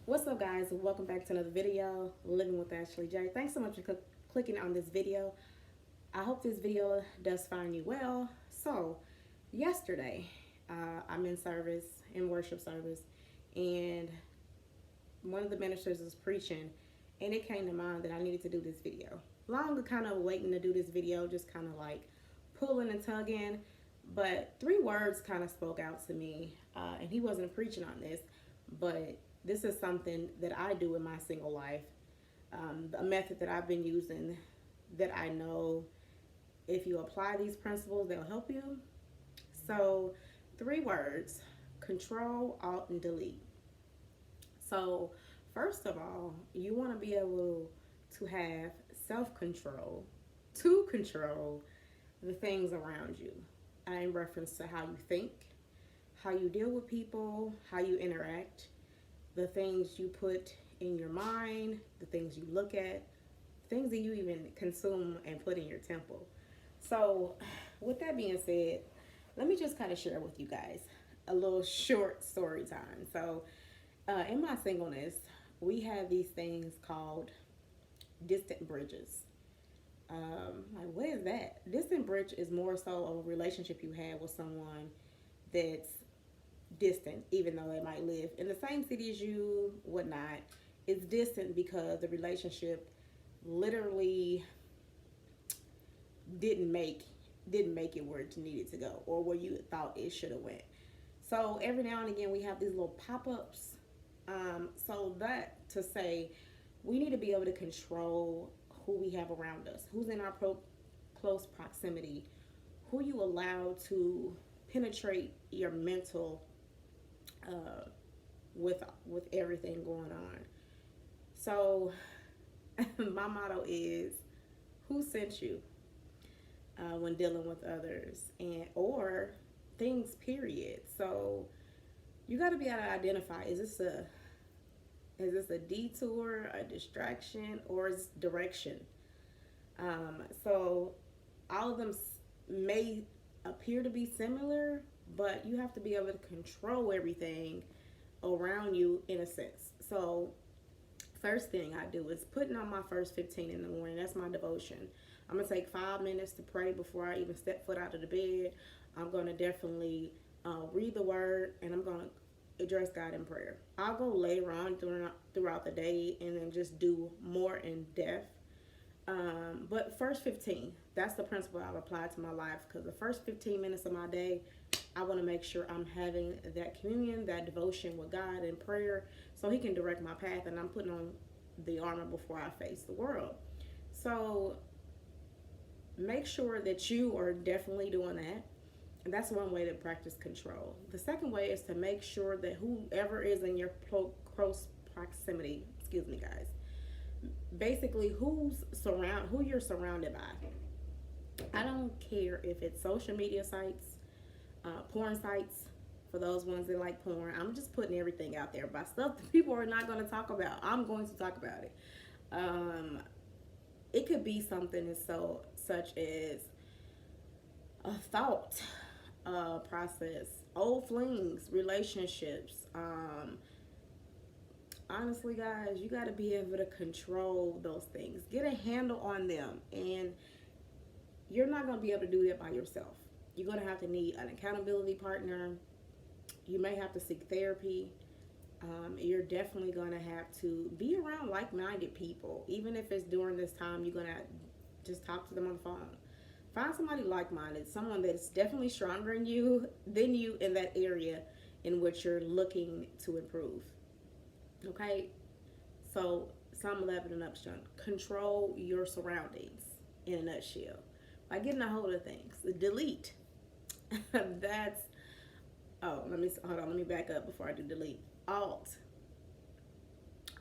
What's up, guys? Welcome back to another video, Living with Ashley J. Thanks so much for clicking on this video. I hope this video does find you well. So, yesterday, I'm in service, in worship service, and one of the ministers was preaching, and it came to mind that I needed to do this video. Long kind of waiting to do this video, just kind of like pulling and tugging, but three words kind of spoke out to me, and he wasn't preaching on this, but this is something that I do in my single life, a method that I've been using that I know if you apply these principles, they'll help you. So, three words: control, alt, and delete. So, first of all, you want to be able to have self control to control the things around you. In reference to how you think, how you deal with people, how you interact, the things you put in your mind, the things you look at, things that you even consume and put in your temple. So, with that being said, let me just kind of share with you guys a little short story time. So, in my singleness, we have these things called distant bridges. Like, what is that? Distant bridge is more so of a relationship you have with someone that's distant, even though they might live in the same city as you, whatnot. It's distant because the relationship literally didn't make it where it needed to go or where you thought it should have went. So every now and again we have these little pop-ups. So that to say, we need to be able to control who we have around us, who's in our close proximity, who you allow to penetrate your mental with everything going on. So my motto is, who sent you when dealing with others and or things, period. So you got to be able to identify, is this a detour, a distraction, or is direction? So all of them may appear to be similar, but you have to be able to control everything around you in a sense. So first thing I do is putting on my first 15 in the morning. That's my devotion. I'm going to take 5 minutes to pray before I even step foot out of the bed. I'm going to definitely read the word, and I'm going to address God in prayer. I'll go later on throughout the day and then just do more in depth. But first 15, that's the principle I've applied to my life, because the first 15 minutes of my day, I want to make sure I'm having that communion, that devotion with God in prayer, so He can direct my path, and I'm putting on the armor before I face the world. So make sure that you are definitely doing that. And that's one way to practice control. The second way is to make sure that whoever is in your close proximity, excuse me, guys, basically who you're surrounded by. I don't care if it's social media sites, porn sites, for those ones that like porn. I'm just putting everything out there by stuff that people are not going to talk about. I'm going to talk about it. It could be something as such as a thought process, old flings, relationships. Honestly, guys, you got to be able to control those things, get a handle on them, and you're not going to be able to do that by yourself. You're going to have to need an accountability partner. You may have to seek therapy. You're definitely going to have to be around like-minded people. Even if it's during this time, you're going to just talk to them on the phone. Find somebody like-minded, someone that's definitely stronger than you in that area in which you're looking to improve. Okay? So, sum 11 and upstream. Control your surroundings in a nutshell by getting a hold of things. Delete. That's, let me back up before I do delete. Alt.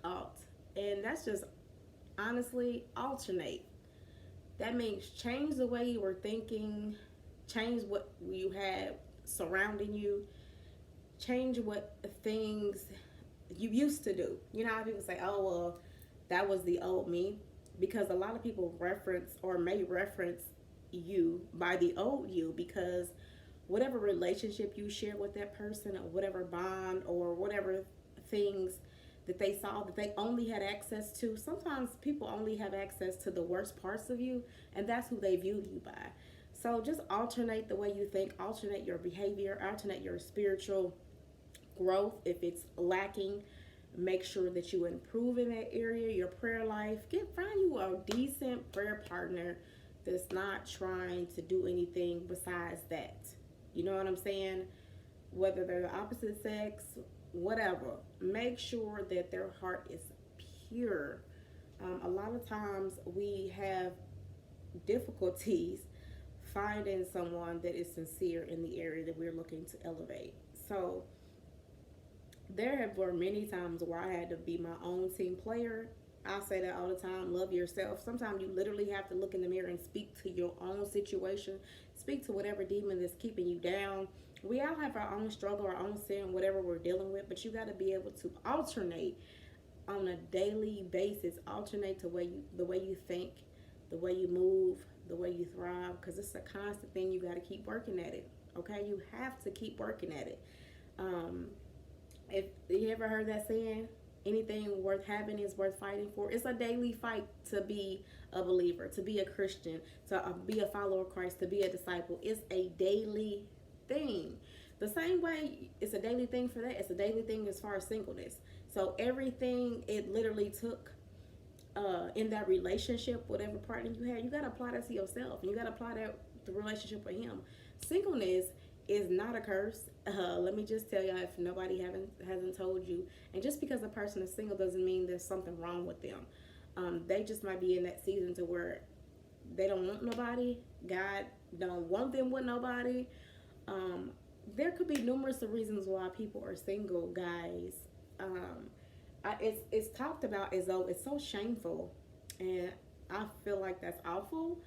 And that's just honestly alternate. That means change the way you were thinking, change what you have surrounding you, change what things you used to do. You know how people say, oh, well, that was the old me? Because a lot of people reference or may reference you by the old you, because whatever relationship you share with that person, or whatever bond or whatever things that they saw that they only had access to. Sometimes people only have access to the worst parts of you, and that's who they view you by. So just alternate the way you think, alternate your behavior, alternate your spiritual growth. If it's lacking, make sure that you improve in that area, your prayer life. Find you a decent prayer partner that's not trying to do anything besides that. You know what I'm saying? Whether they're the opposite sex, whatever. Make sure that their heart is pure. A lot of times we have difficulties finding someone that is sincere in the area that we're looking to elevate. So there were many times where I had to be my own team player. I say that all the time. Love yourself. Sometimes you literally have to look in the mirror and speak to your own situation. Speak to whatever demon that's keeping you down. We all have our own struggle, our own sin, whatever we're dealing with, but you got to be able to alternate on a daily basis. Alternate the way you think, the way you move, the way you thrive, because it's a constant thing. You got to keep working at it. Okay, you have to keep working at it. If you ever heard that saying, anything worth having is worth fighting for. It's a daily fight to be a believer, to be a Christian, to be a follower of Christ, to be a disciple. It's a daily thing. The same way it's a daily thing for that, it's a daily thing as far as singleness. So everything it literally took in that relationship, whatever partner you had, you got to apply that to yourself. And you got to apply that the relationship with him. Singleness is not a curse. Let me just tell you, if nobody hasn't told you, and just because a person is single doesn't mean there's something wrong with them. They just might be in that season to where they don't want nobody. God don't want them with nobody. There could be numerous of reasons why people are single, guys. It's talked about as though it's so shameful, and I feel like that's awful.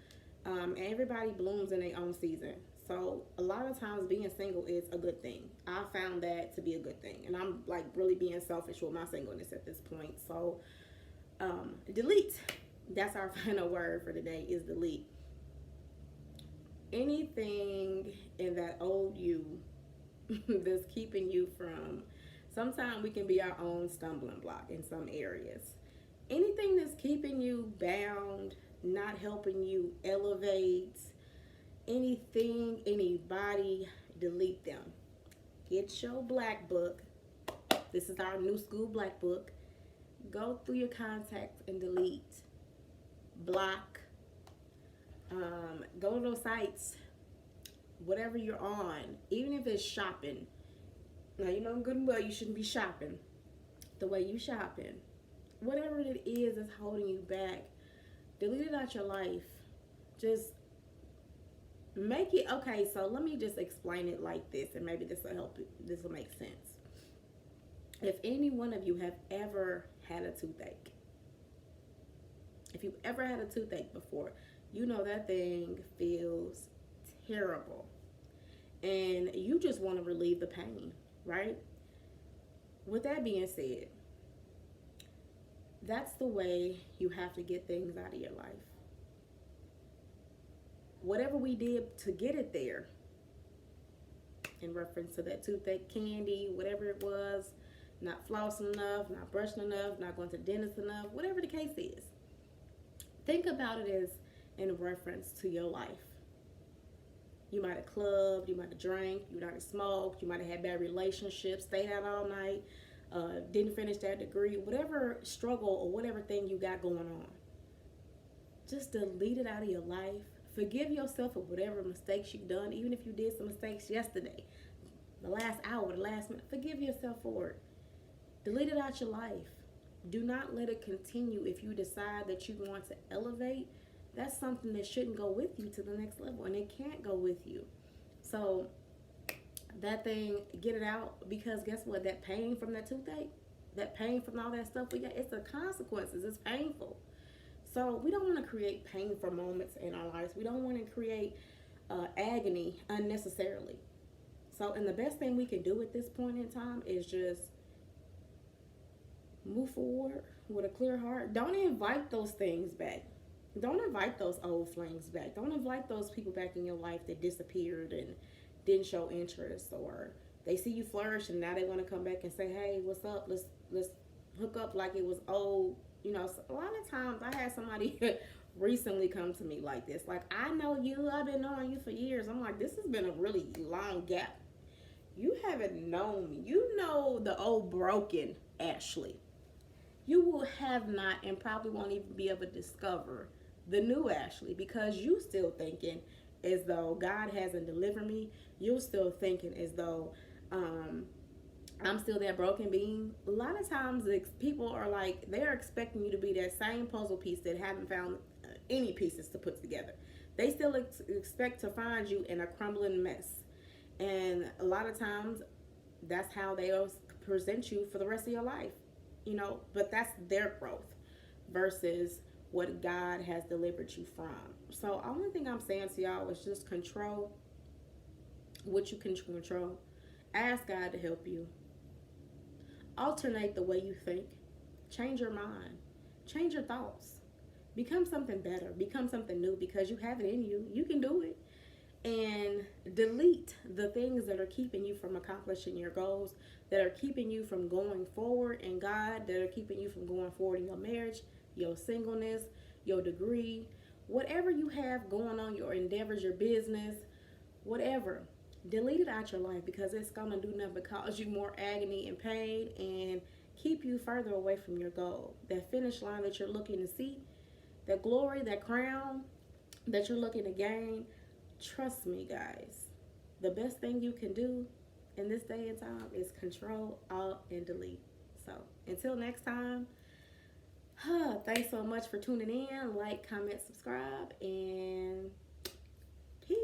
Everybody blooms in their own season. So a lot of times being single is a good thing. I found that to be a good thing. And I'm like really being selfish with my singleness at this point. So delete. That's our final word for today is delete. Anything in that old you that's keeping you from, sometimes we can be our own stumbling block in some areas. Anything that's keeping you bound, not helping you elevate, anything, anybody, delete them. Get your black book. This is our new school black book. Go through your contacts and delete. Block. Go to those sites, whatever you're on, even if it's shopping. Now, you know good and well you shouldn't be shopping the way you shopping. Whatever it is that's holding you back, delete it out your life. Just make it okay. So let me just explain it like this, and maybe this will help. This will make sense. If any one of you have ever had a toothache, if you've ever had a toothache before, you know that thing feels terrible, and you just want to relieve the pain, right? With that being said, that's the way you have to get things out of your life. Whatever we did to get it there, in reference to that toothache, candy, whatever it was, not flossing enough, not brushing enough, not going to the dentist enough, whatever the case is, think about it as in reference to your life. You might have clubbed, you might have drank, you might have smoked, you might have had bad relationships, stayed out all night, didn't finish that degree, whatever struggle or whatever thing you got going on. Just delete it out of your life. Forgive yourself for whatever mistakes you've done, even if you did some mistakes yesterday, the last hour, the last minute. Forgive yourself for it. Delete it out your life. Do not let it continue. If you decide that you want to elevate, that's something that shouldn't go with you to the next level, and it can't go with you. So that thing, get it out, because guess what? That pain from that toothache, that pain from all that stuff we got, it's the consequences. It's painful. So we don't want to create painful moments in our lives. We don't want to create agony unnecessarily. So, and the best thing we can do at this point in time is just move forward with a clear heart. Don't invite those things back. Don't invite those old flings back. Don't invite those people back in your life that disappeared and didn't show interest, or they see you flourish and now they want to come back and say, hey, what's up? Let's hook up like it was old. You know, so a lot of times I had somebody recently come to me like this. Like, I know you, I've been knowing you for years. I'm like, this has been a really long gap. You haven't known me. You know the old broken Ashley. You will have not and probably won't even be able to discover the new Ashley because you still thinking as though God hasn't delivered me. You're still thinking as though I'm still that broken being. A lot of times people are like, they're expecting you to be that same puzzle piece that haven't found any pieces to put together. They still expect to find you in a crumbling mess. And a lot of times that's how they present you for the rest of your life, you know, but that's their growth versus what God has delivered you from. So only thing I'm saying to y'all is just control what you can control. Ask God to help you. Alternate the way you think. Change your mind. Change your thoughts. Become something better. Become something new because you have it in you. You can do it. And delete the things that are keeping you from accomplishing your goals, that are keeping you from going forward in God, that are keeping you from going forward in your marriage, your singleness, your degree, whatever you have going on, your endeavors, your business, whatever. Delete it out your life because it's going to do nothing but cause you more agony and pain and keep you further away from your goal. That finish line that you're looking to see, that glory, that crown that you're looking to gain. Trust me, guys, the best thing you can do in this day and time is control, alt, and delete. So until next time, thanks so much for tuning in. Like, comment, subscribe, and peace.